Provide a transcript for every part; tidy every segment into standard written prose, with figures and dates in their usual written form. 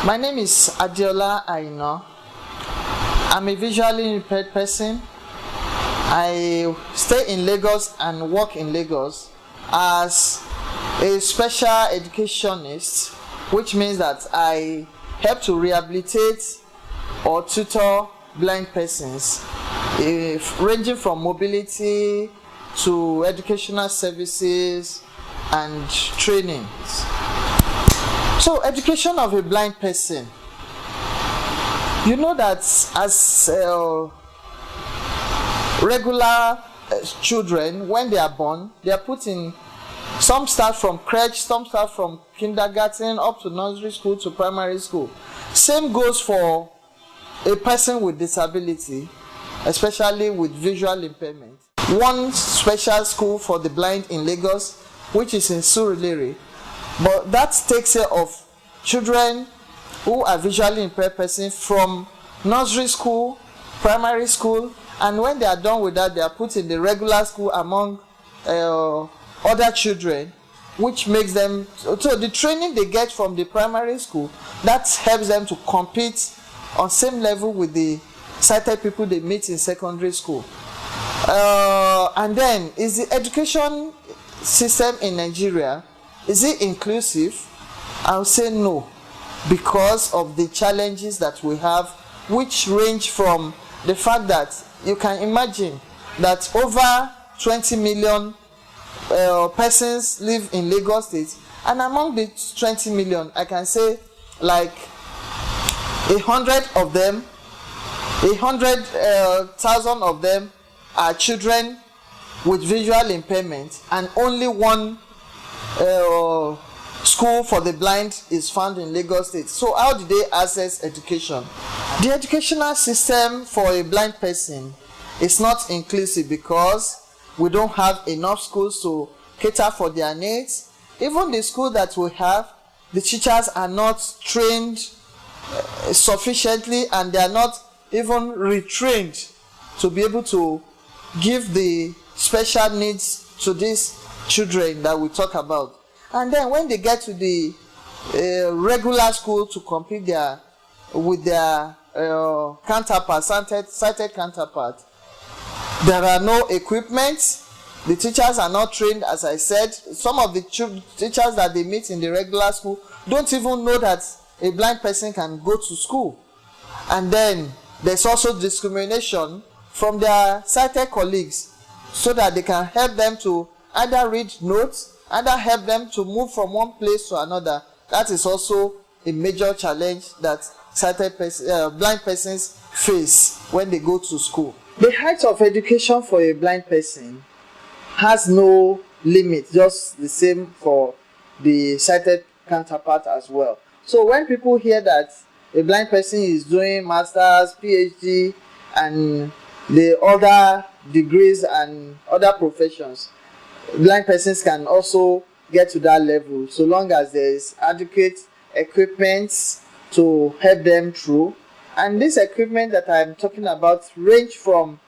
My name is Deola and I'm a visually impaired person. I stay in Lagos and work in Lagos as a special educationist, which means that I help to rehabilitate or tutor blind persons, ranging from mobility to educational services and trainings. So, education of a blind person. You know that as regular children, when they are born, they are put in, some start from crèche, some start from kindergarten up to nursery school to primary school. Same goes for a person with disability, especially with visual impairment. One special school for the blind in Lagos, which is in Surulere, but that takes care of children who are visually impaired persons from nursery school, primary school, and when they are done with that, they are put in the regular school among other children, which makes them, so the training they get from the primary school, that helps them to compete on same level with the sighted people they meet in secondary school. And then, is the education system in Nigeria, is it inclusive? I would say no, because of the challenges that we have, which range from the fact that you can imagine that over 20 million persons live in Lagos State, and among the 20 million, I can say like 100,000 of them are children with visual impairment, and only one school for the blind is found in Lagos State. So how do they access education? The educational system for a blind person is not inclusive because we don't have enough schools to cater for their needs. Even the school that we have, the teachers are not trained sufficiently, and they are not even retrained to be able to give the special needs to these children that we talk about. And then when they get to the regular school to compete with their counterparts, sighted counterparts, there are no equipment. The teachers are not trained, as I said. Some of the teachers that they meet in the regular school don't even know that a blind person can go to school. And then there's also discrimination from their sighted colleagues, so that they can help them to either read notes, either help them to move from one place to another. That is also a major challenge that blind persons face when they go to school. The height of education for a blind person has no limit, just the same for the sighted counterpart as well. So when people hear that a blind person is doing masters, PhD, and the other degrees and other professions, blind persons can also get to that level, so long as there is adequate equipment to help them through. And this equipment that I'm talking about range from,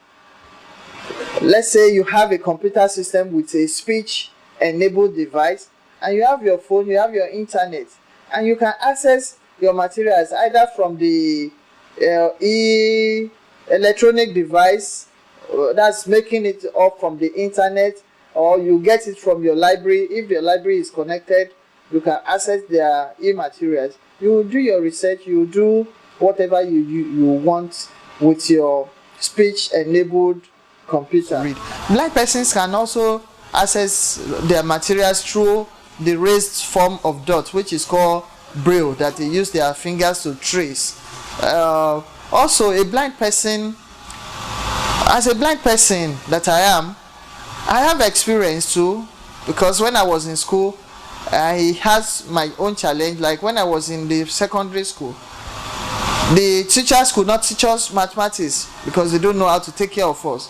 let's say you have a computer system with a speech enabled device, and you have your phone, you have your internet, and you can access your materials either from the electronic device that's making it up from the internet, or you get it from your library. If your library is connected, you can access their e-materials. You will do your research, you will do whatever you want with your speech enabled computer. Blind persons can also access their materials through the raised form of dot, which is called braille, that they use their fingers to trace. Also, a blind person, as a blind person that I am, I have experience too, because when I was in school, I had my own challenge. Like when I was in the secondary school, the teachers could not teach us mathematics because they don't know how to take care of us.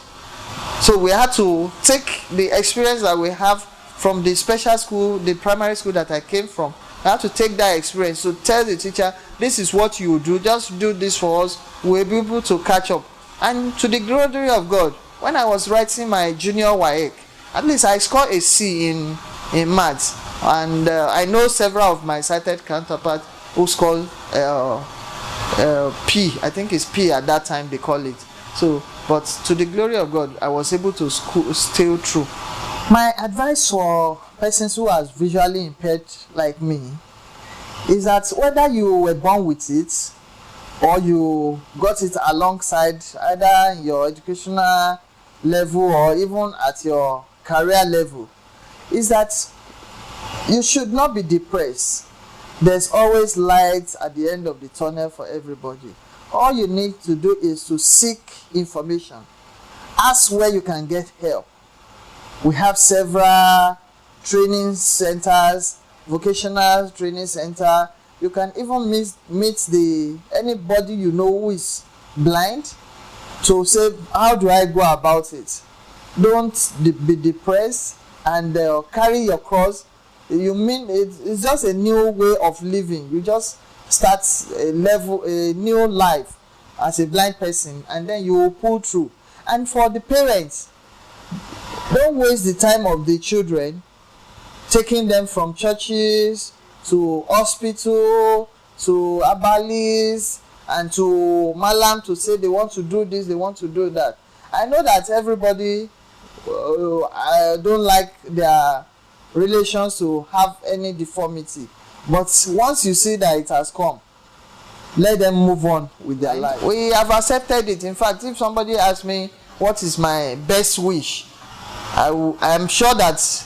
So we had to take the experience that we have from the special school, the primary school that I came from. I had to take that experience to tell the teacher, this is what you do, just do this for us, we'll be able to catch up. And to the glory of God, when I was writing my junior WAEC, at least I scored a C in maths. And I know several of my sighted counterparts who scored P. I think it's P at that time they call it. So, but to the glory of God, I was able to stay through. My advice for persons who are visually impaired like me is that whether you were born with it or you got it alongside either in your educational level or even at your career level, is that you should not be depressed. There's always light at the end of the tunnel for everybody. All you need to do is to seek information. Ask where you can get help. We have several training centers, vocational training center. You can even meet anybody you know who is blind to say, how do I go about it? Don't be depressed and carry your cross. You mean it's just a new way of living. You just start a new life as a blind person, and then you will pull through. And for the parents, don't waste the time of the children, taking them from churches to hospital to abalis and to malam to say they want to do this, they want to do that. I know that everybody don't like their relations to have any deformity, but once you see that it has come, let them move on with their life. We have accepted it. In fact, if somebody asks me what is my best wish, I am sure that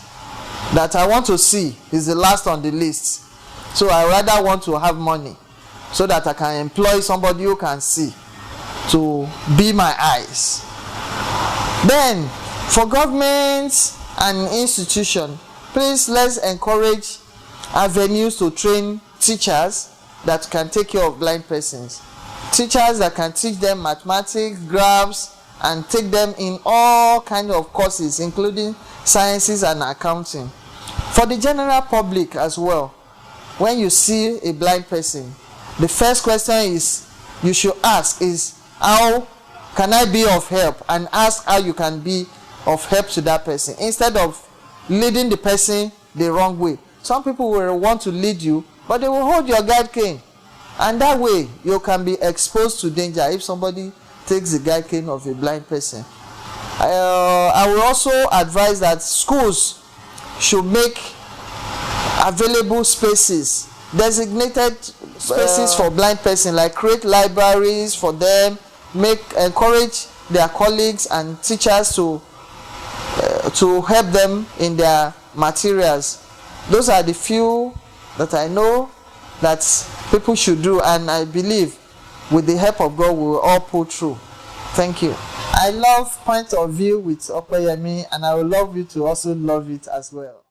I want to see is the last on the list. So I rather want to have money so that I can employ somebody who can see to be my eyes. Then for governments and institutions, please let's encourage avenues to train teachers that can take care of blind persons. Teachers that can teach them mathematics, graphs, and take them in all kinds of courses, including sciences and accounting. For the general public as well, when you see a blind person, the first question you should ask is, how can I be of help? And ask how you can be of help to that person, instead of leading the person the wrong way. Some people will want to lead you, but they will hold your guide cane, and that way you can be exposed to danger if somebody takes the guide cane of a blind person. I will also advise that schools should make available spaces, designated spaces for blind persons, like create libraries for them, encourage their colleagues and teachers to help them in their materials. Those are the few that I know that people should do, and I believe with the help of God we will all pull through. Thank you. I love Point of View with Opeyemi, and I would love you to also love it as well.